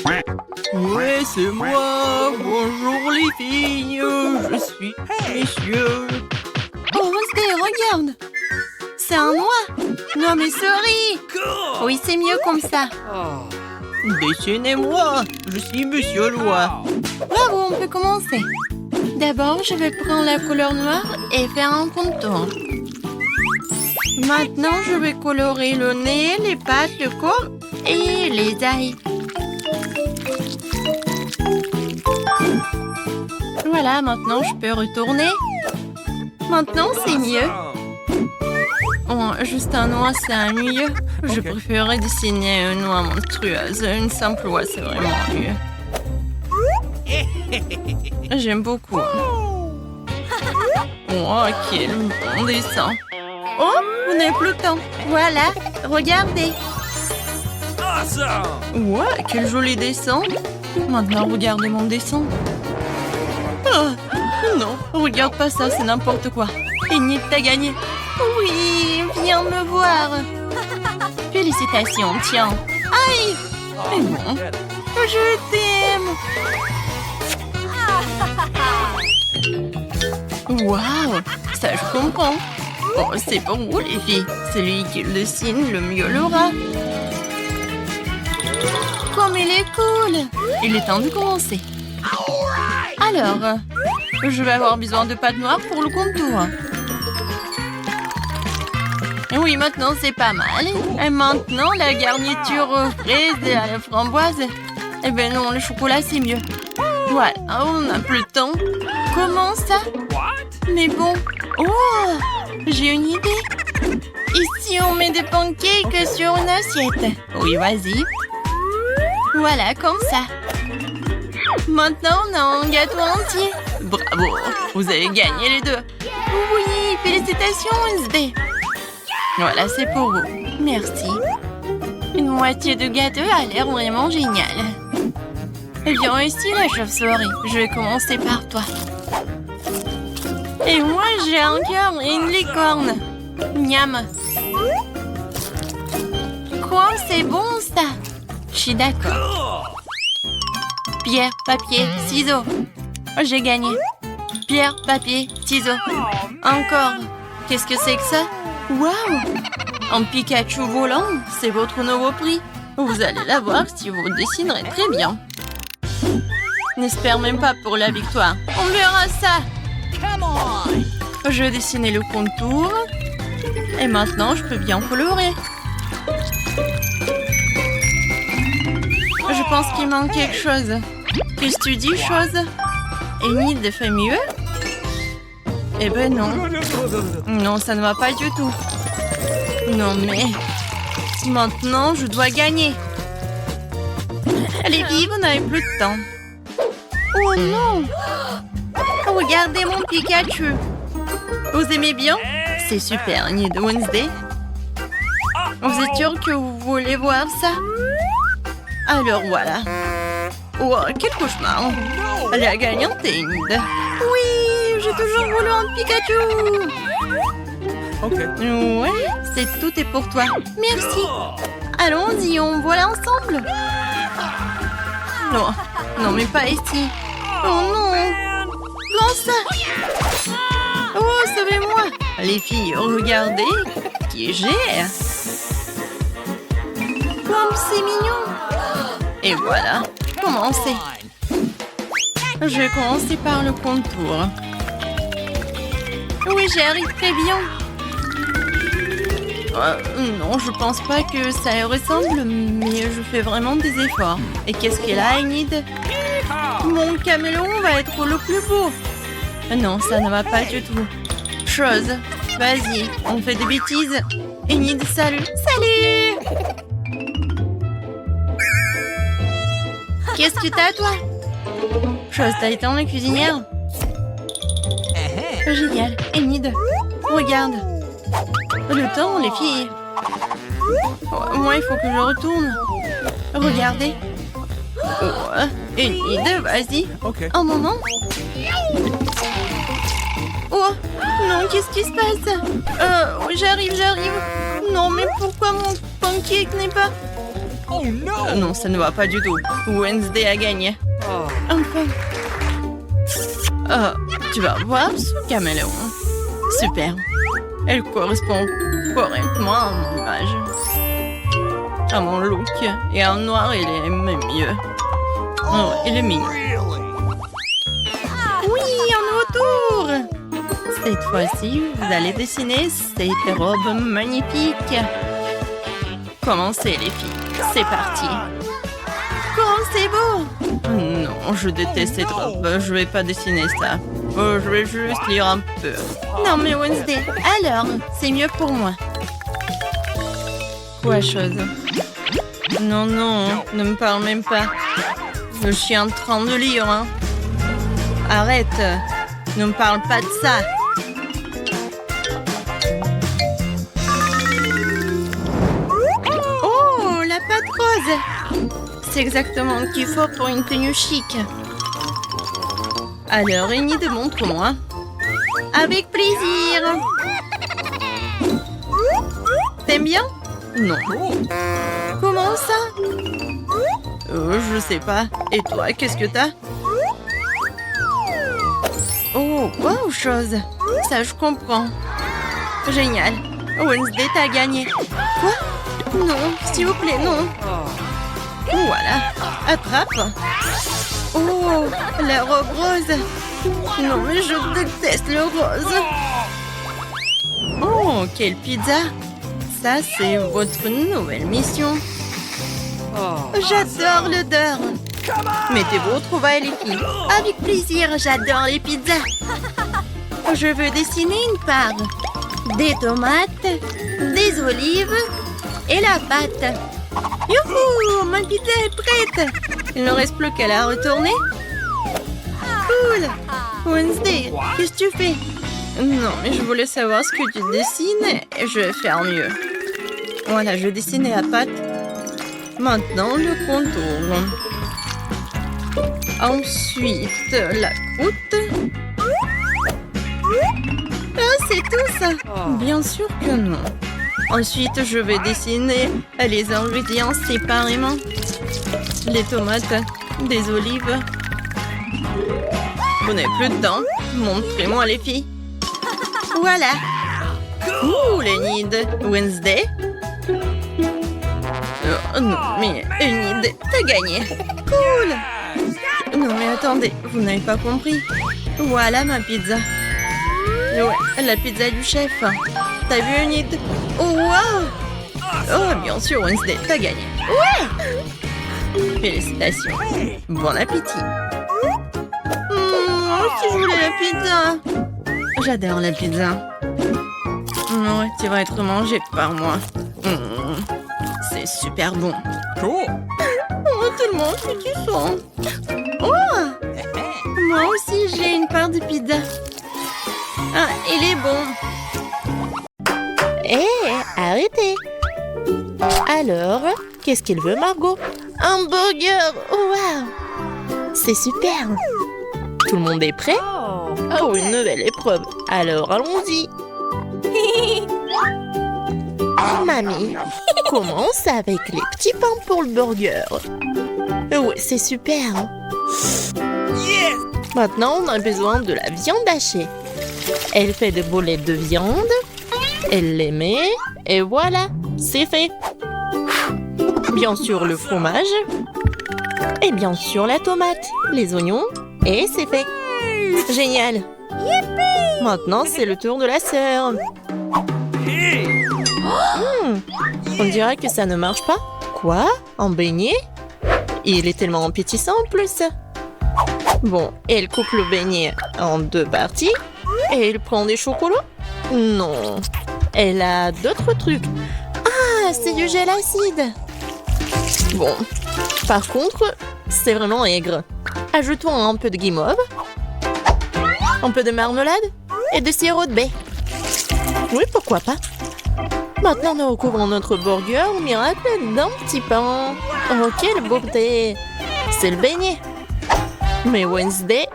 Ouais, c'est moi. Bonjour les filles. Je suis monsieur. Oh, Wednesday, regarde. C'est un noix. Non, mais sorry. Oui, c'est mieux comme ça. Dessinez-moi. Je suis monsieur Loi. Bravo, on peut commencer. D'abord, je vais prendre la couleur noire et faire un contour. Maintenant, je vais colorer le nez, les pattes, le corps et les ailes. Voilà, maintenant, je peux retourner. Maintenant, c'est mieux. Oh, juste un noix, c'est ennuyeux. Je préférerais dessiner une noix monstrueuse. Une simple oie, c'est vraiment mieux. J'aime beaucoup. Oh, quel bon dessin. Oh, vous n'avez plus le temps. Voilà, regardez. Ouais, quel joli dessin. Maintenant, regardez mon dessin. Oh, non, regarde pas ça, c'est n'importe quoi. Enid, t'as gagné. Oui, viens me voir. Félicitations, tiens. Aïe. Mais bon, je t'aime. Waouh, ça je comprends. Oh, c'est pour vous les filles. Celui qui le dessine, le mieux l'aura. Comme il est cool. Il est temps de commencer. Alors, je vais avoir besoin de pâte noire pour le contour. Oui, maintenant c'est pas mal. Et maintenant, la garniture aux fraises et à la framboise. Eh ben non, le chocolat c'est mieux. Voilà, on n'a plus le temps. Comment ça? Mais bon. Oh, j'ai une idée. Ici, on met des pancakes sur une assiette. Oui, vas-y. Voilà, comme ça. Maintenant, on a un gâteau entier. Bravo, vous avez gagné les deux. Oui, félicitations, Wednesday. Voilà, c'est pour vous. Merci. Une moitié de gâteau a l'air vraiment génial. Viens ici, la chauve-souris. Je vais commencer par toi. Et moi, j'ai un cœur et une licorne. Miam. Quoi, c'est bon, ça? Je suis d'accord. Pierre, papier, ciseaux. J'ai gagné. Pierre, papier, ciseaux. Encore. Qu'est-ce que c'est que ça? Waouh! Un Pikachu volant, c'est votre nouveau prix. Vous allez l'avoir si vous dessinerez très bien. N'espère même pas pour la victoire. On verra ça. Je dessinais le contour. Et maintenant, je peux bien colorer. Je pense qu'il manque quelque chose. Qu'est-ce que tu dis, chose? Enid fait mieux? Eh ben non. Non, ça ne va pas du tout. Non, mais... Maintenant, je dois gagner. Les filles, vous n'avez plus de temps. Oh non! Regardez mon Pikachu. Vous aimez bien? C'est super, Enid. Wednesday. Vous êtes sûr que vous voulez voir ça? Alors voilà. Oh, quel cauchemar. La gagnante est Enid. Oui, j'ai toujours voulu un Pikachu. Ouais, tout est pour toi. Merci. Allons-y, on voit ensemble. Non, non, mais pas ici. Oh non. Comment ça? Oh, sauvez-moi. Les filles, regardez qui j'ai. Comme c'est mignon. Et voilà, commencez. Je vais commencer par le contour. Oui, j'y arrive très bien. Non, je pense pas que ça ressemble, mais je fais vraiment des efforts. Et qu'est-ce qu'elle a, Enid? Mon caméléon va être le plus beau. Non, ça ne va pas du tout. Chose, vas-y, on fait des bêtises. Enid, salut. Salut! Qu'est-ce que t'as, toi? Chose, t'as été en la cuisinière? Génial. Enid, regarde. Le temps, les filles. Moi, il faut que je retourne. Regardez. Oh, Enid, vas-y. Un moment. Oh, non, qu'est-ce qui se passe? J'arrive. Non, mais pourquoi mon pancake n'est pas... Non, ça ne va pas du tout. Wednesday a gagné. Enfin. Tu vas voir ce caméléon. Super. Elle correspond correctement à mon âge. À mon look. Et en noir, il est même mieux. Oh, il est mignon. Oui, en retour. Cette fois-ci, vous allez dessiner cette robe magnifique. Commencez, les filles. C'est parti. Comment c'est beau! Non, je déteste cette robe. Je vais pas dessiner ça. Je vais juste lire un peu. Non, mais Wednesday, alors, c'est mieux pour moi. Quoi, chose? Non, non, ne me parle même pas. Je suis en train de lire, hein. Arrête. Ne me parle pas de ça. Oh, la pâte rose! C'est exactement ce qu'il faut pour une tenue chic. Alors, Enid, montre-moi. Avec plaisir. T'aimes bien? Non. Comment ça? Je sais pas. Et toi, qu'est-ce que t'as? Oh, wow, chose. Ça, je comprends. Génial. Wednesday, t'as gagné. Quoi? Non, s'il vous plaît, non. Voilà, attrape. Oh, la robe rose. Non, mais je déteste le rose. Oh, quelle pizza. Ça, c'est votre nouvelle mission. J'adore l'odeur. Mettez-vous au trouvailles, les filles. Avec plaisir, j'adore les pizzas. Je veux dessiner une part. Des tomates, des olives et la pâte. Youhou, ma pizza est prête. Il ne reste plus qu'à la retourner. Cool. Wednesday, qu'est-ce que tu fais? Non, mais je voulais savoir ce que tu dessines et je vais faire mieux. Voilà, je dessine la pâte. Maintenant, le contour. Ensuite, la croûte. Ah, c'est tout ça? Bien sûr que non. Ensuite, je vais dessiner les ingrédients séparément. Les tomates, des olives. Vous n'avez plus de temps. Montrez-moi, les filles. Voilà. Cool, Enid. Wednesday. Non, mais Enid, t'as gagné. Cool. Non, mais attendez, vous n'avez pas compris. Voilà ma pizza. Ouais, la pizza du chef. T'as vu, Enid? Oh, wow! Oh, bien sûr, Wednesday, t'as gagné. Ouais! Félicitations. Bon appétit. Moi aussi, je voulais la pizza. J'adore la pizza. Ouais, tu vas être mangée par moi. C'est super bon. Cool. Oh, tout le monde fait du son. Oh! Moi aussi, j'ai une part de pizza. Ah, il est bon. Hé, arrêtez. Alors, qu'est-ce qu'il veut, Margot? Un burger. Waouh! C'est super. Tout le monde est prêt? Oh, une nouvelle épreuve. Alors, allons-y. Mamie, commence avec les petits pains pour le burger. Oui, c'est super. Maintenant, on a besoin de la viande hachée. Elle fait des boulettes de viande. Elle les met. Et voilà, c'est fait. Bien sûr, le fromage. Et bien sûr, la tomate, les oignons. Et c'est fait. Génial. Maintenant, c'est le tour de la sœur. On dirait que ça ne marche pas. Quoi? Un beignet? Il est tellement appétissant en plus. Bon, elle coupe le beignet en 2 parties. Et elle prend des chocolats? Non. Elle a d'autres trucs. Ah, c'est du gel acide. Bon. Par contre, c'est vraiment aigre. Ajoutons un peu de guimauve. Un peu de marmelade. Et de sirop de baie. Oui, pourquoi pas. Maintenant, nous recouvrons notre burger au miracle d'un petit pain. Oh, quelle beauté! C'est le beignet. Mais Wednesday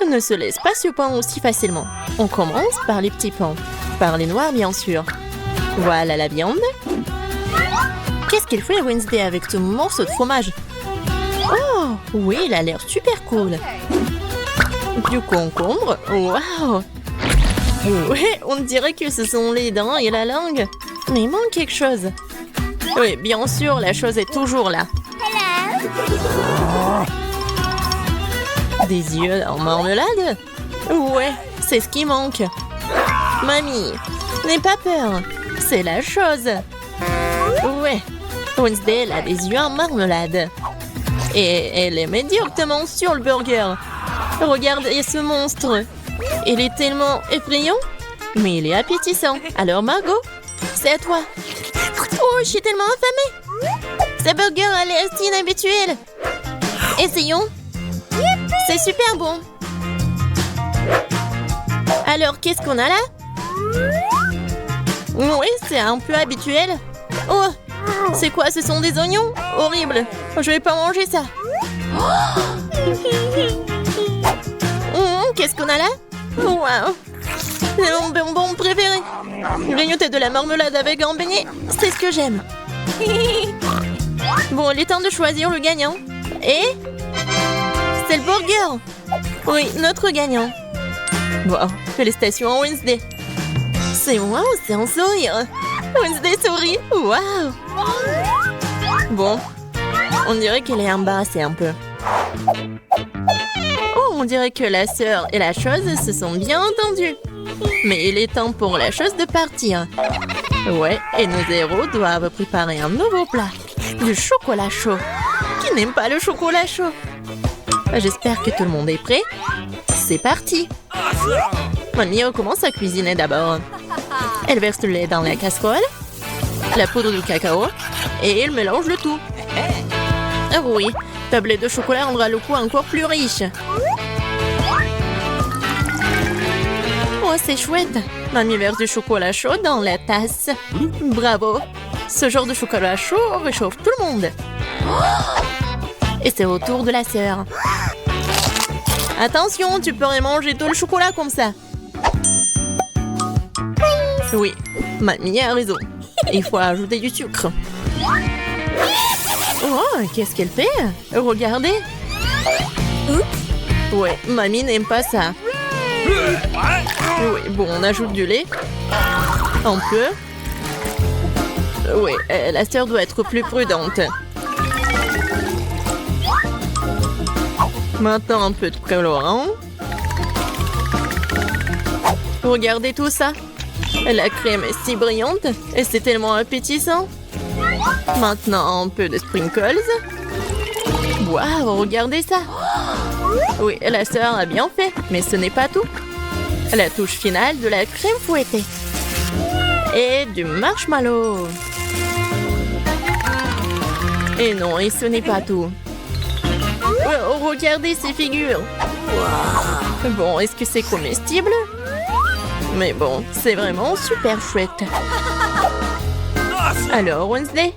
ne se laisse pas surprendre aussi facilement. On commence par les petits pains. Par les noirs, bien sûr. Voilà la viande. Qu'est-ce qu'elle fait Wednesday avec ce morceau de fromage? Oh, oui, il a l'air super cool. Du concombre, waouh! Ouais, on dirait que ce sont les dents et la langue. Mais il manque quelque chose. Oui, bien sûr, la chose est toujours là. Des yeux en marmelade? Ouais, c'est ce qui manque. Mamie, n'aie pas peur. C'est la chose. Ouais, Wednesday, elle a des yeux en marmelade. Et elle les met directement sur le burger. Regardez ce monstre. Il est tellement effrayant, mais il est appétissant. Alors Margot, c'est à toi. Oh, je suis tellement affamée. Ce burger a l'air si inhabituel. Essayons. C'est super bon. Alors, qu'est-ce qu'on a là? Oui, c'est un peu habituel. Oh, c'est quoi? Ce sont des oignons? Horrible. Je vais pas manger ça. Qu'est-ce qu'on a là? Waouh! C'est mon bonbon préféré. Grignoter de la marmelade avec un beignet, c'est ce que j'aime. Bon, il est temps de choisir le gagnant. Et c'est le burger. Oui, notre gagnant. Wow, félicitations à Wednesday. C'est waouh, c'est un sourire. Wednesday sourit. Waouh. Bon, on dirait qu'elle est embarrassée un peu. Oh, on dirait que la sœur et la chose se sont bien entendues. Mais il est temps pour la chose de partir. Ouais, et nos héros doivent préparer un nouveau plat. Du chocolat chaud. Qui n'aime pas le chocolat chaud? J'espère que tout le monde est prêt. C'est parti. Mamie commence à cuisiner d'abord. Elle verse le lait dans la casserole, la poudre de cacao, et elle mélange le tout. Ah oui, tablée de chocolat rendra le goût encore plus riche. Oh, c'est chouette. Mamie verse du chocolat chaud dans la tasse. Bravo. Ce genre de chocolat chaud réchauffe tout le monde. Et c'est au tour de la sœur. Attention, tu pourrais manger tout le chocolat comme ça. Oui, mamie a raison. Il faut ajouter du sucre. Oh, qu'est-ce qu'elle fait? Regardez. Ouais, mamie n'aime pas ça. Oui, bon, on ajoute du lait. Un peu. Oui, la sœur doit être plus prudente. Maintenant, un peu de colorant. Regardez tout ça. La crème est si brillante et c'est tellement appétissant. Maintenant, un peu de sprinkles. Waouh, regardez ça. Oui, la sœur a bien fait, mais ce n'est pas tout. La touche finale de la crème fouettée. Et du marshmallow. Et non, et ce n'est pas tout. Oh, regardez ces figures. Bon, est-ce que c'est comestible? Mais bon, c'est vraiment super chouette. Alors, Wednesday,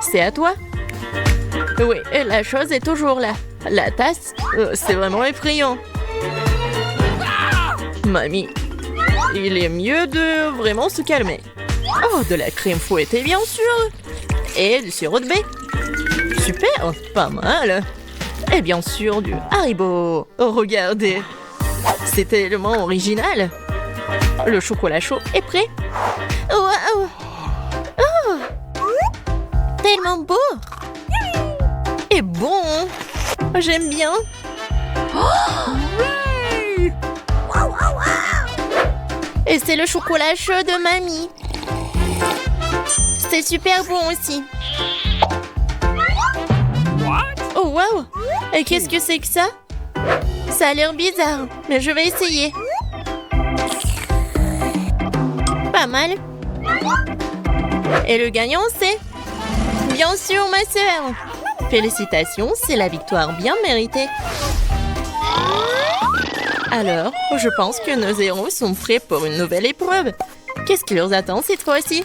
c'est à toi. Oui, et la chose est toujours là. La tasse, c'est vraiment effrayant. Mamie, il est mieux de vraiment se calmer. Oh, de la crème fouettée, bien sûr. Et du sirop de baie. Super, pas mal. Et bien sûr, du Haribo. Oh, regardez. C'est tellement original. Le chocolat chaud est prêt. Wow. Oh, tellement beau. Et bon. J'aime bien. Et c'est le chocolat chaud de mamie. C'est super bon aussi. Oh, wow. Et qu'est-ce que c'est que ça? Ça a l'air bizarre, mais je vais essayer. Pas mal. Et le gagnant, c'est... Bien sûr, ma sœur. Félicitations, c'est la victoire bien méritée. Alors, je pense que nos héros sont prêts pour une nouvelle épreuve. Qu'est-ce qui leur attend cette fois-ci?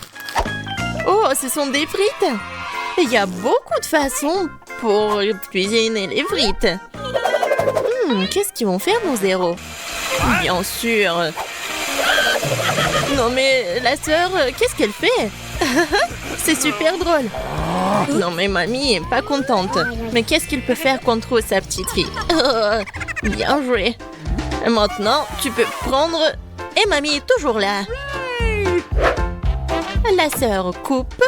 Oh, ce sont des frites. Il y a beaucoup de façons pour cuisiner les frites. Qu'est-ce qu'ils vont faire, nos héros? Bien sûr. Non mais, la sœur, qu'est-ce qu'elle fait? C'est super drôle. Non mais mamie est pas contente. Mais qu'est-ce qu'il peut faire contre sa petite fille? Bien joué. Et maintenant, tu peux prendre... Et mamie est toujours là. La sœur coupe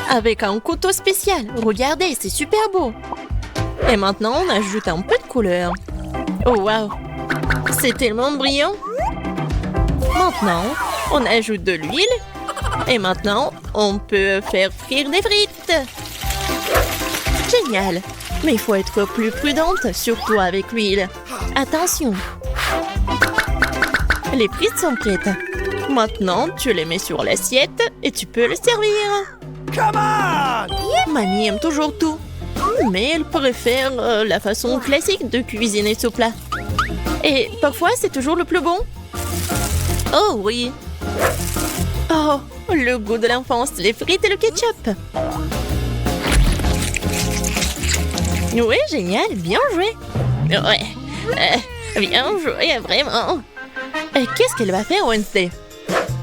avec un couteau spécial. Regardez, c'est super beau. Et maintenant, on ajoute un peu de couleur. Oh waouh, c'est tellement brillant. Maintenant, on ajoute de l'huile. Et maintenant, on peut faire frire des frites. Génial. Mais il faut être plus prudente, surtout avec l'huile. Attention. Les frites sont prêtes. Maintenant, tu les mets sur l'assiette et tu peux les servir. Come on! Mamie aime toujours tout. Mais elle préfère la façon classique de cuisiner ce plat. Et parfois, c'est toujours le plus bon. Oh oui. Oh, le goût de l'enfance, les frites et le ketchup. Oui, génial, bien joué. Ouais, bien joué, vraiment. Qu'est-ce qu'elle va faire, Wednesday?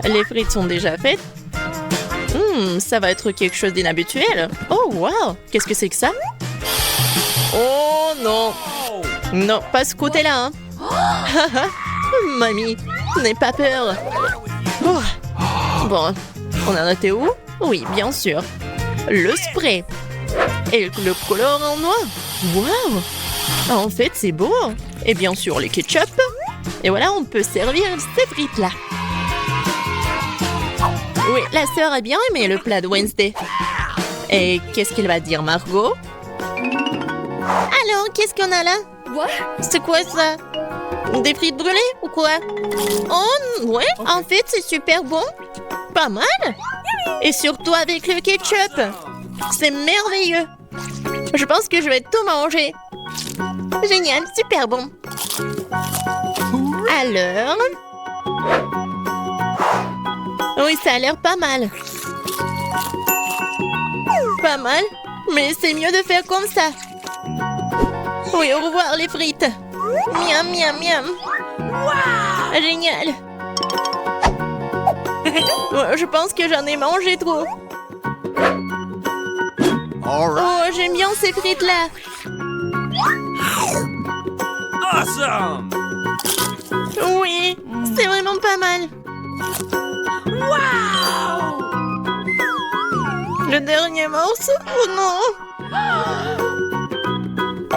Les frites sont déjà faites. Ça va être quelque chose d'inhabituel. Oh, wow, qu'est-ce que c'est que ça? Oh non. Non, pas ce côté-là. Hein. Mamie, n'aie pas peur. Oh. Bon, on en était où? Oui, bien sûr. Le spray. Et le colorant noir. Waouh! En fait, c'est beau. Et bien sûr, le ketchup. Et voilà, on peut servir ces frites-là. Oui, la sœur a bien aimé le plat de Wednesday. Et qu'est-ce qu'elle va dire, Margot? Alors, qu'est-ce qu'on a là? C'est quoi ça? Des frites brûlées ou quoi? Oh, ouais, en fait, c'est super bon. Pas mal. Et surtout avec le ketchup. C'est merveilleux. Je pense que je vais tout manger. Génial, super bon. Alors... Oui, ça a l'air pas mal. Pas mal, mais c'est mieux de faire comme ça. Oui, au revoir les frites. Miam, miam, miam. Wow. Génial. Je pense que j'en ai mangé trop. Oh, j'aime bien ces frites-là. Awesome! Oui, c'est vraiment pas mal. Wow! Le dernier morceau? Oh non!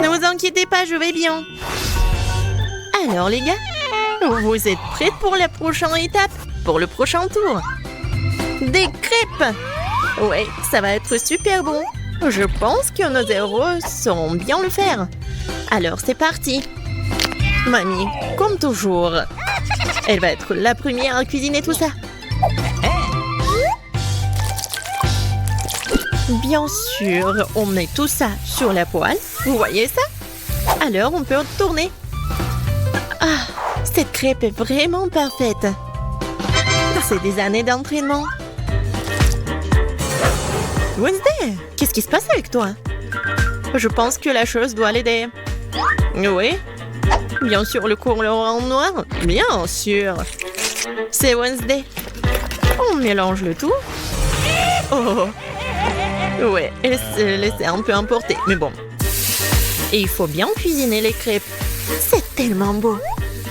Ne vous inquiétez pas, je vais bien. Alors les gars, vous êtes prêts pour la prochaine étape? Pour le prochain tour? Des crêpes! Ouais, ça va être super bon. Je pense que nos héros sauront bien le faire. Alors c'est parti. Mamie, comme toujours, elle va être la première à cuisiner tout ça. Bien sûr, on met tout ça sur la poêle. Vous voyez ça? Alors, on peut tourner. Ah, cette crêpe est vraiment parfaite. C'est des années d'entraînement. Wednesday, qu'est-ce qui se passe avec toi? Je pense que la chose doit l'aider. Oui. Bien sûr, le colorant noir. Bien sûr. C'est Wednesday. On mélange le tout. Oh. Ouais, elle s'est laissée un peu emporter, mais bon. Et il faut bien cuisiner les crêpes. C'est tellement beau.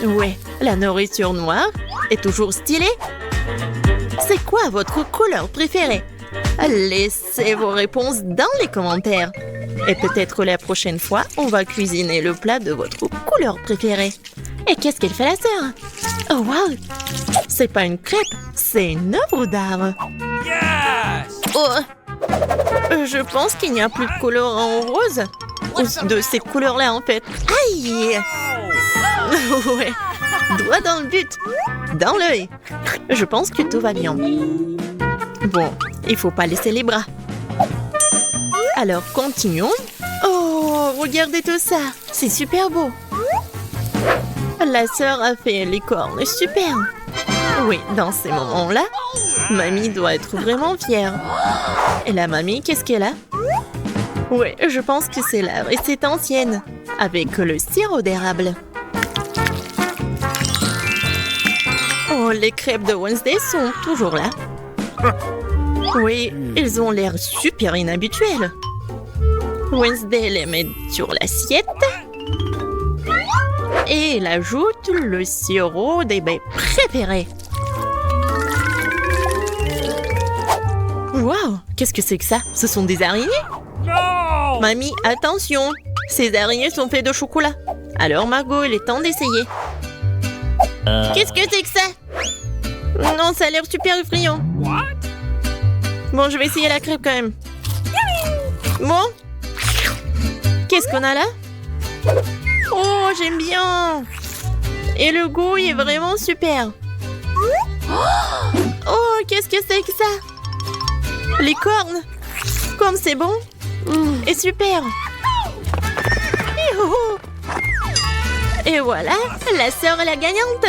Ouais, la nourriture noire est toujours stylée. C'est quoi votre couleur préférée? Laissez vos réponses dans les commentaires. Et peut-être la prochaine fois, on va cuisiner le plat de votre couleur préférée. Et qu'est-ce qu'elle fait la sœur? Oh wow! C'est pas une crêpe, c'est une œuvre d'art. Yes! Oh! Je pense qu'il n'y a plus de colorant rose. Ou de ces couleurs-là, en fait. Aïe! Ouais, doigt dans le but. Dans l'œil. Je pense que tout va bien. Bon, il faut pas laisser les bras. Alors, continuons. Oh, regardez tout ça. C'est super beau. La sœur a fait les cornes. Super. Oui, dans ces moments-là, mamie doit être vraiment fière. Et la mamie, qu'est-ce qu'elle a? Oui, je pense que c'est la recette ancienne. Avec le sirop d'érable. Oh, les crêpes de Wednesday sont toujours là. Oui, ils ont l'air super inhabituels. Wednesday les met sur l'assiette. Et elle ajoute le sirop des baies préférées. Waouh, qu'est-ce que c'est que ça? Ce sont des araignées? Non! Mamie, attention! Ces araignées sont faites de chocolat. Alors Margot, il est temps d'essayer. Qu'est-ce que c'est que ça? Non, ça a l'air super effrayant. Bon, je vais essayer la crêpe quand même. Bon. Qu'est-ce qu'on a là? Oh, j'aime bien. Et le goût, il est vraiment super. Oh, qu'est-ce que c'est que ça? Les cornes. Comme c'est bon. Et super. Et voilà, la sœur est la gagnante.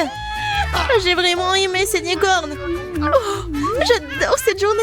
J'ai vraiment aimé ces cornes. Oh, j'adore cette journée.